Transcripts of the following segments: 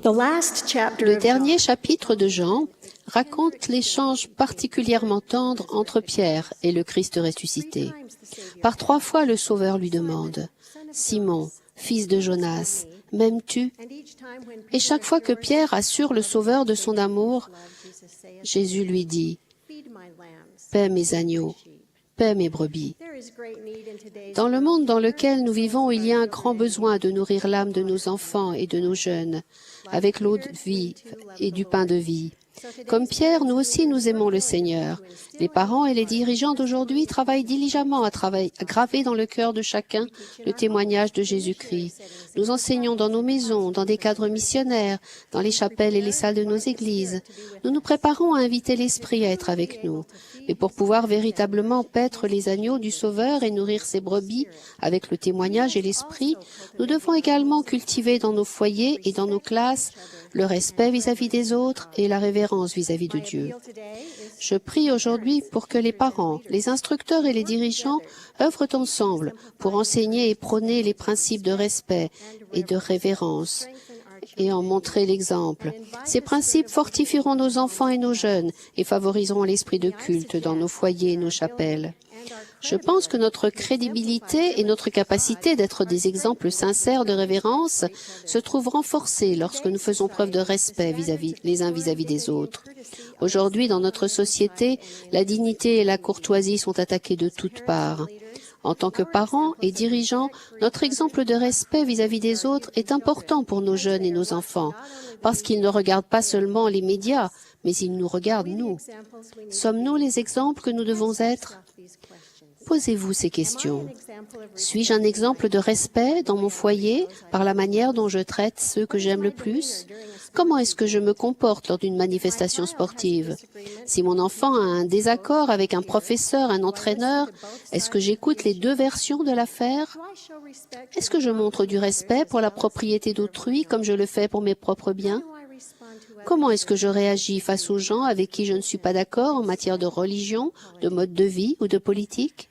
Le dernier chapitre de Jean raconte l'échange particulièrement tendre entre Pierre et le Christ ressuscité. Par 3 fois, le Sauveur lui demande « Simon, fils de Jonas, m'aimes-tu » Et chaque fois que Pierre assure le Sauveur de son amour, Jésus lui dit « Paie mes agneaux, paie mes brebis ». Dans le monde dans lequel nous vivons, il y a un grand besoin de nourrir l'âme de nos enfants et de nos jeunes avec l'eau de vie et du pain de vie. Comme Pierre, nous aussi nous aimons le Seigneur. Les parents et les dirigeants d'aujourd'hui travaillent diligemment à graver dans le cœur de chacun le témoignage de Jésus-Christ. Nous enseignons dans nos maisons, dans des cadres missionnaires, dans les chapelles et les salles de nos églises. Nous nous préparons à inviter l'Esprit à être avec nous. Mais pour pouvoir véritablement paître les agneaux du Sauveur et nourrir ses brebis avec le témoignage et l'Esprit, nous devons également cultiver dans nos foyers et dans nos classes le respect vis-à-vis des autres et la révérence vis-à-vis de Dieu. Je prie aujourd'hui pour que les parents, les instructeurs et les dirigeants œuvrent ensemble pour enseigner et prôner les principes de respect et de révérence et en montrer l'exemple. Ces principes fortifieront nos enfants et nos jeunes et favoriseront l'esprit de culte dans nos foyers et nos chapelles. Je pense que notre crédibilité et notre capacité d'être des exemples sincères de révérence se trouvent renforcées lorsque nous faisons preuve de respect les uns vis-à-vis des autres. Aujourd'hui, dans notre société, la dignité et la courtoisie sont attaquées de toutes parts. En tant que parents et dirigeants, notre exemple de respect vis-à-vis des autres est important pour nos jeunes et nos enfants, parce qu'ils ne regardent pas seulement les médias, mais ils nous regardent nous. Sommes-nous les exemples que nous devons être ? Posez-vous ces questions. Suis-je un exemple de respect dans mon foyer par la manière dont je traite ceux que j'aime le plus? Comment est-ce que je me comporte lors d'une manifestation sportive? Si mon enfant a un désaccord avec un professeur, un entraîneur, est-ce que j'écoute les 2 versions de l'affaire? Est-ce que je montre du respect pour la propriété d'autrui comme je le fais pour mes propres biens? Comment est-ce que je réagis face aux gens avec qui je ne suis pas d'accord en matière de religion, de mode de vie ou de politique?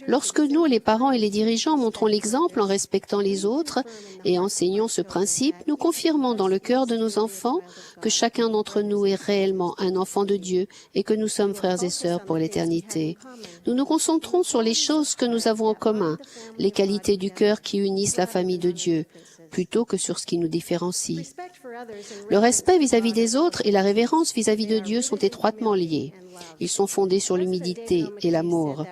Lorsque nous, les parents et les dirigeants, montrons l'exemple en respectant les autres et enseignons ce principe, nous confirmons dans le cœur de nos enfants que chacun d'entre nous est réellement un enfant de Dieu et que nous sommes frères et sœurs pour l'éternité. Nous nous concentrons sur les choses que nous avons en commun, les qualités du cœur qui unissent la famille de Dieu, plutôt que sur ce qui nous différencie. Le respect vis-à-vis des autres et la révérence vis-à-vis de Dieu sont étroitement liés. Ils sont fondés sur l'humilité et l'amour.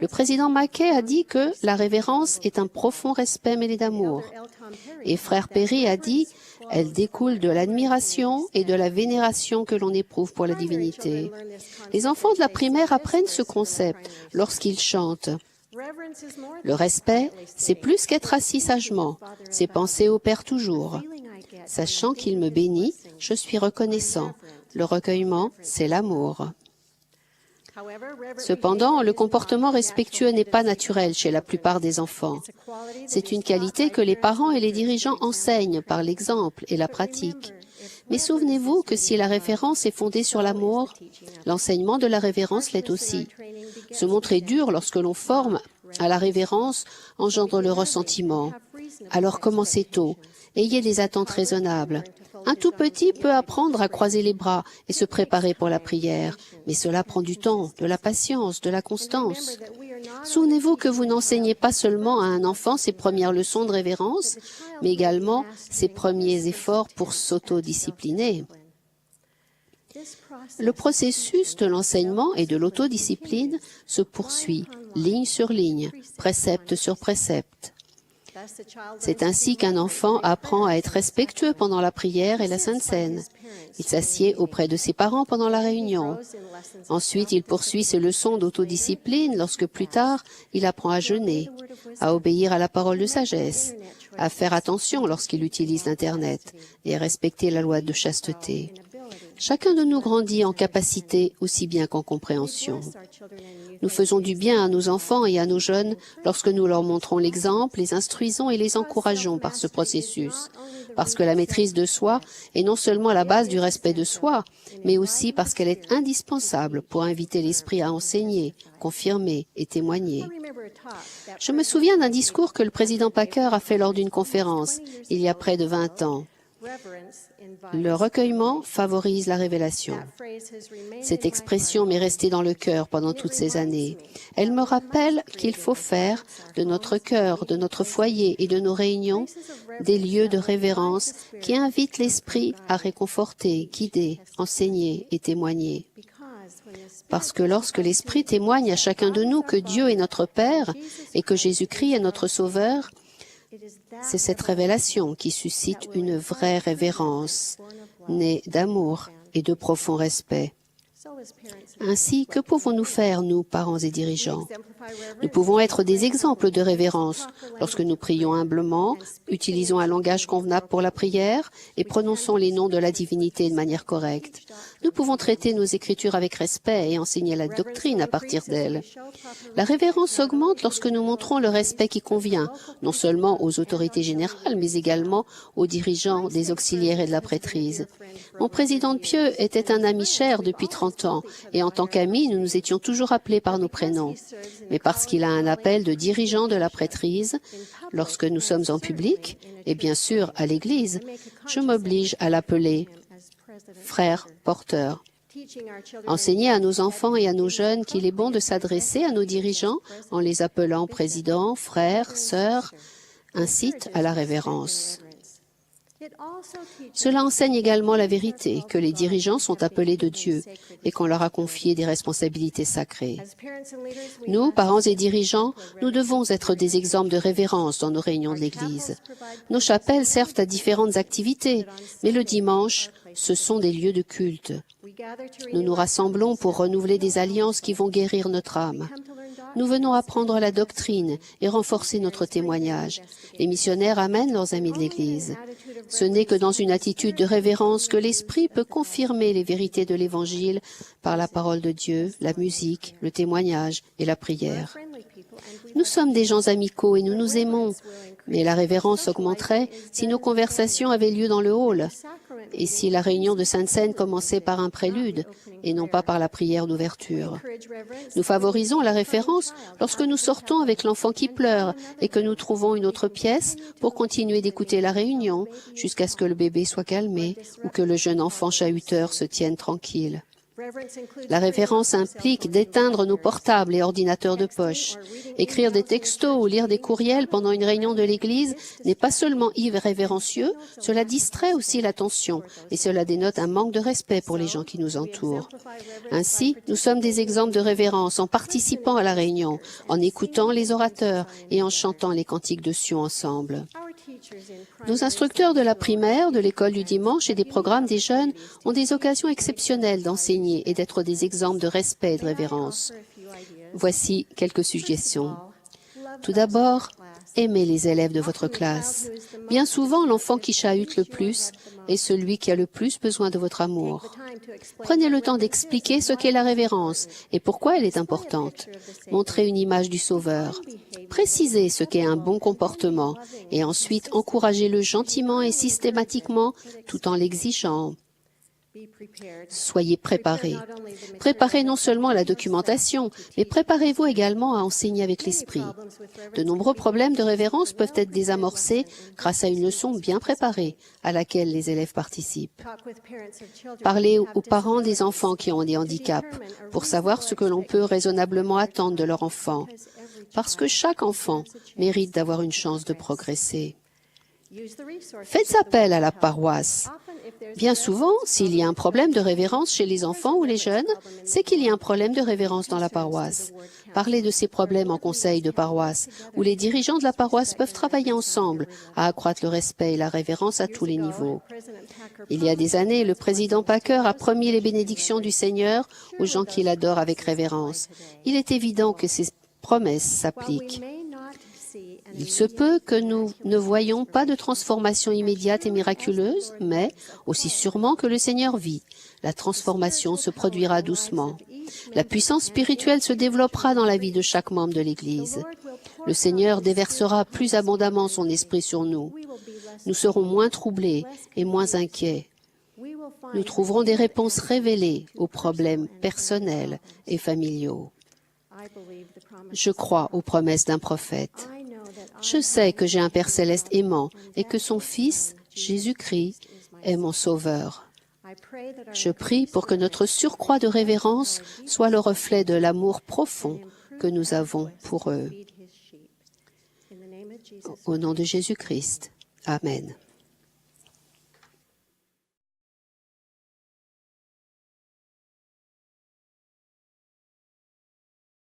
Le président Mackay a dit que la révérence est un profond respect mêlé d'amour. Et frère Perry a dit « Elle découle de l'admiration et de la vénération que l'on éprouve pour la divinité ». Les enfants de la primaire apprennent ce concept lorsqu'ils chantent. Le respect, c'est plus qu'être assis sagement, c'est penser au Père toujours. Sachant qu'il me bénit, je suis reconnaissant. Le recueillement, c'est l'amour. Cependant, le comportement respectueux n'est pas naturel chez la plupart des enfants. C'est une qualité que les parents et les dirigeants enseignent par l'exemple et la pratique. Mais souvenez-vous que si la référence est fondée sur l'amour, l'enseignement de la révérence l'est aussi. Se montrer dur lorsque l'on forme à la révérence engendre le ressentiment. Alors commencez tôt, ayez des attentes raisonnables. Un tout petit peut apprendre à croiser les bras et se préparer pour la prière, mais cela prend du temps, de la patience, de la constance. Souvenez-vous que vous n'enseignez pas seulement à un enfant ses premières leçons de révérence, mais également ses premiers efforts pour s'autodiscipliner. Le processus de l'enseignement et de l'autodiscipline se poursuit, ligne sur ligne, précepte sur précepte. C'est ainsi qu'un enfant apprend à être respectueux pendant la prière et la Sainte Seine. Il s'assied auprès de ses parents pendant la réunion. Ensuite, il poursuit ses leçons d'autodiscipline lorsque plus tard, il apprend à jeûner, à obéir à la parole de sagesse, à faire attention lorsqu'il utilise l'Internet et à respecter la loi de chasteté. Chacun de nous grandit en capacité aussi bien qu'en compréhension. Nous faisons du bien à nos enfants et à nos jeunes lorsque nous leur montrons l'exemple, les instruisons et les encourageons par ce processus. Parce que la maîtrise de soi est non seulement la base du respect de soi, mais aussi parce qu'elle est indispensable pour inviter l'esprit à enseigner, confirmer et témoigner. Je me souviens d'un discours que le président Packer a fait lors d'une conférence, il y a près de 20 ans. Le recueillement favorise la révélation. Cette expression m'est restée dans le cœur pendant toutes ces années. Elle me rappelle qu'il faut faire de notre cœur, de notre foyer et de nos réunions des lieux de révérence qui invitent l'Esprit à réconforter, guider, enseigner et témoigner. Parce que lorsque l'Esprit témoigne à chacun de nous que Dieu est notre Père et que Jésus-Christ est notre Sauveur, c'est cette révélation qui suscite une vraie révérence, née d'amour et de profond respect. Ainsi, que pouvons-nous faire, nous, parents et dirigeants? Nous pouvons être des exemples de révérence lorsque nous prions humblement, utilisons un langage convenable pour la prière et prononçons les noms de la divinité de manière correcte. Nous pouvons traiter nos Écritures avec respect et enseigner la doctrine à partir d'elles. La révérence augmente lorsque nous montrons le respect qui convient, non seulement aux autorités générales, mais également aux dirigeants, des auxiliaires et de la prêtrise. Mon président de Pieux était un ami cher depuis 30 ans, et en tant qu'ami, nous nous étions toujours appelés par nos prénoms. Mais parce qu'il a un appel de dirigeant de la prêtrise, lorsque nous sommes en public, et bien sûr à l'Église, je m'oblige à l'appeler frère porteur. Enseigner à nos enfants et à nos jeunes qu'il est bon de s'adresser à nos dirigeants en les appelant président, frère, sœur, incite à la révérence. Cela enseigne également la vérité, que les dirigeants sont appelés de Dieu et qu'on leur a confié des responsabilités sacrées. Nous, parents et dirigeants, nous devons être des exemples de révérence dans nos réunions de l'Église. Nos chapelles servent à différentes activités, mais le dimanche, ce sont des lieux de culte. Nous nous rassemblons pour renouveler des alliances qui vont guérir notre âme. Nous venons apprendre la doctrine et renforcer notre témoignage. Les missionnaires amènent leurs amis de l'Église. Ce n'est que dans une attitude de révérence que l'Esprit peut confirmer les vérités de l'Évangile par la parole de Dieu, la musique, le témoignage et la prière. Nous sommes des gens amicaux et nous nous aimons, mais la révérence augmenterait si nos conversations avaient lieu dans le hall et si la réunion de Sainte-Seine commençait par un prélude et non pas par la prière d'ouverture. Nous favorisons la référence lorsque nous sortons avec l'enfant qui pleure et que nous trouvons une autre pièce pour continuer d'écouter la réunion jusqu'à ce que le bébé soit calmé ou que le jeune enfant chahuteur se tienne tranquille. La révérence implique d'éteindre nos portables et ordinateurs de poche. Écrire des textos ou lire des courriels pendant une réunion de l'Église n'est pas seulement irrévérencieux, cela distrait aussi l'attention et cela dénote un manque de respect pour les gens qui nous entourent. Ainsi, nous sommes des exemples de révérence en participant à la réunion, en écoutant les orateurs et en chantant les cantiques de Sion ensemble. Nos instructeurs de la primaire, de l'école du dimanche et des programmes des jeunes ont des occasions exceptionnelles d'enseigner et d'être des exemples de respect et de révérence. Voici quelques suggestions. Tout d'abord, aimez les élèves de votre classe. Bien souvent, l'enfant qui chahute le plus est celui qui a le plus besoin de votre amour. Prenez le temps d'expliquer ce qu'est la révérence et pourquoi elle est importante. Montrez une image du Sauveur. Précisez ce qu'est un bon comportement et ensuite encouragez-le gentiment et systématiquement tout en l'exigeant. Soyez préparés. Préparez non seulement la documentation, mais préparez-vous également à enseigner avec l'esprit. De nombreux problèmes de révérence peuvent être désamorcés grâce à une leçon bien préparée à laquelle les élèves participent. Parlez aux parents des enfants qui ont des handicaps pour savoir ce que l'on peut raisonnablement attendre de leur enfant, parce que chaque enfant mérite d'avoir une chance de progresser. Faites appel à la paroisse. Bien souvent, s'il y a un problème de révérence chez les enfants ou les jeunes, c'est qu'il y a un problème de révérence dans la paroisse. Parlez de ces problèmes en conseil de paroisse, où les dirigeants de la paroisse peuvent travailler ensemble à accroître le respect et la révérence à tous les niveaux. Il y a des années, le président Packer a promis les bénédictions du Seigneur aux gens qui l'adorent avec révérence. Il est évident que ces promesses s'appliquent. Il se peut que nous ne voyions pas de transformation immédiate et miraculeuse, mais aussi sûrement que le Seigneur vit, la transformation se produira doucement. La puissance spirituelle se développera dans la vie de chaque membre de l'Église. Le Seigneur déversera plus abondamment son esprit sur nous. Nous serons moins troublés et moins inquiets. Nous trouverons des réponses révélées aux problèmes personnels et familiaux. Je crois aux promesses d'un prophète. Je sais que j'ai un Père céleste aimant et que son Fils, Jésus-Christ est mon Sauveur. Je prie pour que notre surcroît de révérence soit le reflet de l'amour profond que nous avons pour eux. Au nom de Jésus-Christ. Amen.